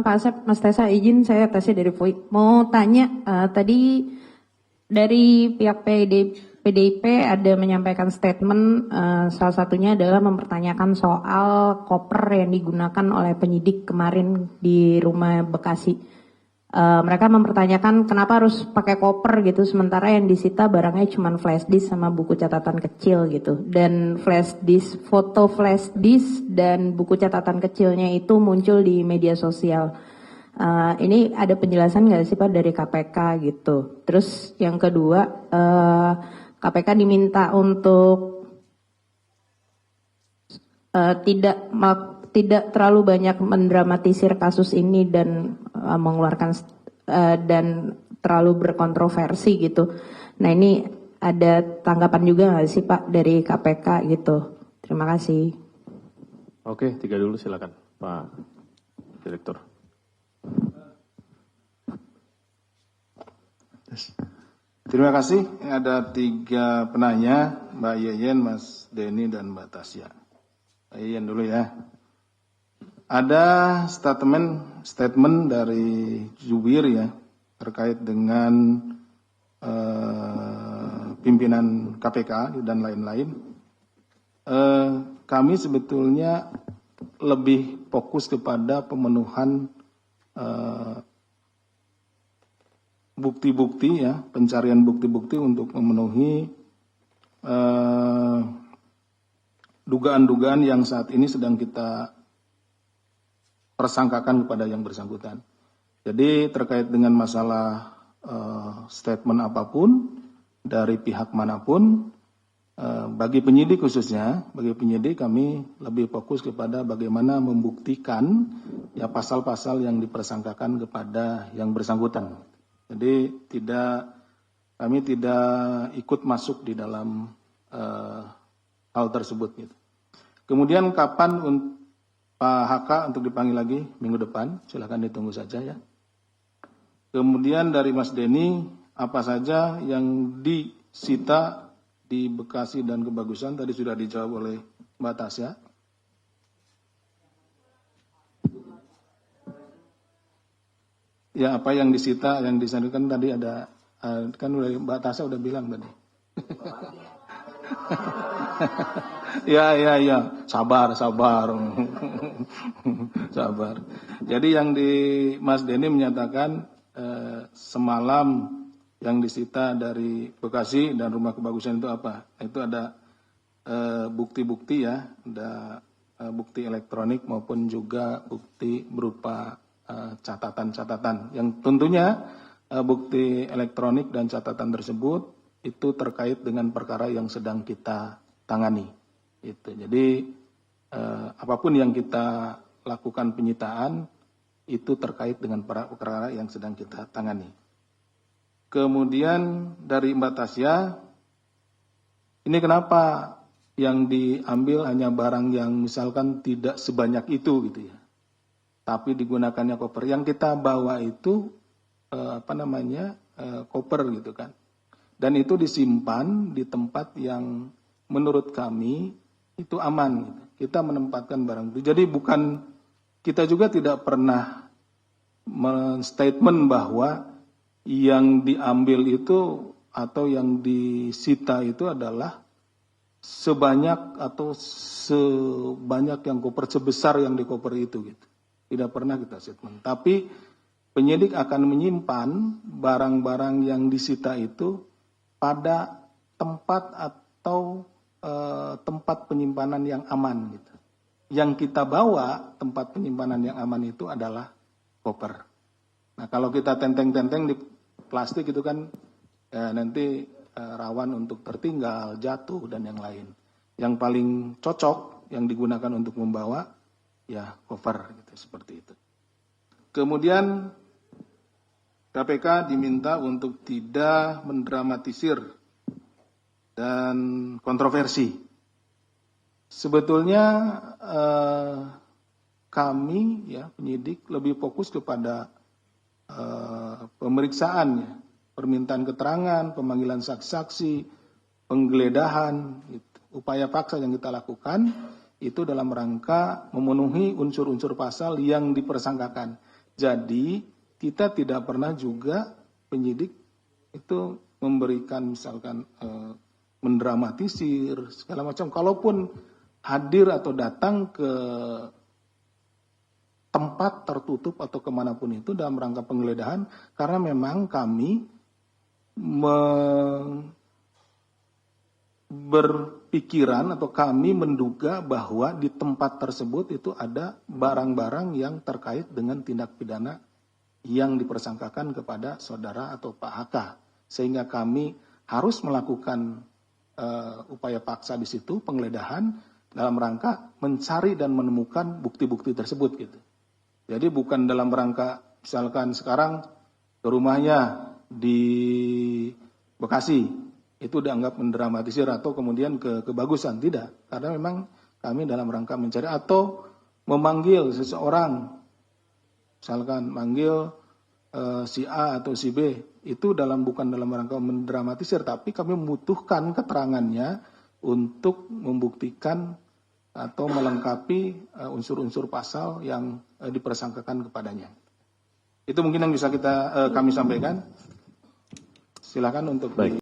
Pak Asep, Mas Tessa, izin saya Tessa dari VOI. Mau tanya, tadi dari pihak PDIP ada menyampaikan statement, salah satunya adalah mempertanyakan soal koper yang digunakan oleh penyidik kemarin di rumah Bekasi. Mereka mempertanyakan kenapa harus pakai koper gitu, sementara yang disita barangnya cuma flash disk sama buku catatan kecil gitu. Dan flash disk, foto flash disk dan buku catatan kecilnya itu muncul di media sosial. Ini ada penjelasan nggak sih Pak dari KPK gitu. Terus yang kedua, KPK diminta untuk tidak terlalu banyak mendramatisir kasus ini dan mengeluarkan dan terlalu berkontroversi gitu. Nah ini ada tanggapan juga nggak sih Pak dari KPK gitu. Terima kasih. Oke, 3 dulu silakan Pak Direktur. Terima kasih. Ada 3 penanya, Mbak Yeyen, Mas Denny, dan Mbak Tasya. Mbak Yeyen dulu ya. Ada statement dari jubir ya terkait dengan pimpinan KPK dan lain-lain. Kami sebetulnya lebih fokus kepada pemenuhan bukti-bukti ya, pencarian bukti-bukti untuk memenuhi dugaan-dugaan yang saat ini sedang kita persangkakan kepada yang bersangkutan. Jadi terkait dengan masalah statement apapun dari pihak manapun, bagi penyidik khususnya, bagi penyidik kami lebih fokus kepada bagaimana membuktikan ya pasal-pasal yang dipersangkakan kepada yang bersangkutan. Jadi kami tidak ikut masuk di dalam hal tersebut. Gitu. Kemudian kapan Pak HK untuk dipanggil lagi minggu depan, silakan ditunggu saja ya. Kemudian dari Mas Denny, apa saja yang disita di Bekasi dan Kebagusan, tadi sudah dijawab oleh Mbak Tasya. Ya apa yang disita, yang disandarkan tadi ada, kan Mbak Tasya udah bilang tadi. Ya, sabar. Sabar. Jadi yang di Mas Denny menyatakan semalam yang disita dari Bekasi dan Rumah Kebagusan itu apa? Itu ada bukti-bukti ya, ada bukti elektronik maupun juga bukti berupa catatan-catatan. Yang tentunya bukti elektronik dan catatan tersebut itu terkait dengan perkara yang sedang kita tangani. Itu. Jadi apapun yang kita lakukan penyitaan itu terkait dengan perkara yang sedang kita tangani. Kemudian dari Mbak Tasya, ini kenapa yang diambil hanya barang yang misalkan tidak sebanyak itu gitu ya, tapi digunakannya koper. Yang kita bawa itu koper gitu kan. Dan itu disimpan di tempat yang menurut kami itu aman. Gitu. Kita menempatkan barang itu. Jadi kita juga tidak pernah men-statement bahwa yang diambil itu atau yang disita itu adalah sebanyak yang koper, sebesar yang di koper itu gitu. Tidak pernah kita statement. Tapi penyidik akan menyimpan barang-barang yang disita itu pada tempat atau tempat penyimpanan yang aman gitu. Yang kita bawa tempat penyimpanan yang aman itu adalah koper. Nah kalau kita tenteng-tenteng di plastik itu kan nanti rawan untuk tertinggal, jatuh dan yang lain. Yang paling cocok yang digunakan untuk membawa ya koper gitu, seperti itu. Kemudian KPK diminta untuk tidak mendramatisir dan kontroversi. Sebetulnya kami ya penyidik lebih fokus kepada pemeriksaan, permintaan keterangan, pemanggilan saksi-saksi, penggeledahan, gitu. Upaya paksa yang kita lakukan itu dalam rangka memenuhi unsur-unsur pasal yang dipersangkakan. Jadi kita tidak pernah juga penyidik itu memberikan misalkan mendramatisir segala macam. Kalaupun hadir atau datang ke tempat tertutup atau kemanapun itu dalam rangka penggeledahan, karena memang kami berpikiran atau kami menduga bahwa di tempat tersebut itu ada barang-barang yang terkait dengan tindak pidana yang dipersangkakan kepada saudara atau Pak HK, sehingga kami harus melakukan upaya paksa di situ penggeledahan dalam rangka mencari dan menemukan bukti-bukti tersebut gitu. Jadi bukan dalam rangka misalkan sekarang ke rumahnya di Bekasi itu dianggap mendramatisir atau kemudian kebagusan, tidak. Karena memang kami dalam rangka mencari atau memanggil seseorang, misalkan manggil si A atau si B, itu bukan dalam rangka mendramatisir, tapi kami membutuhkan keterangannya untuk membuktikan atau melengkapi unsur-unsur pasal yang dipersangkakan kepadanya. Itu mungkin yang bisa kami sampaikan. Silakan untuk Baik.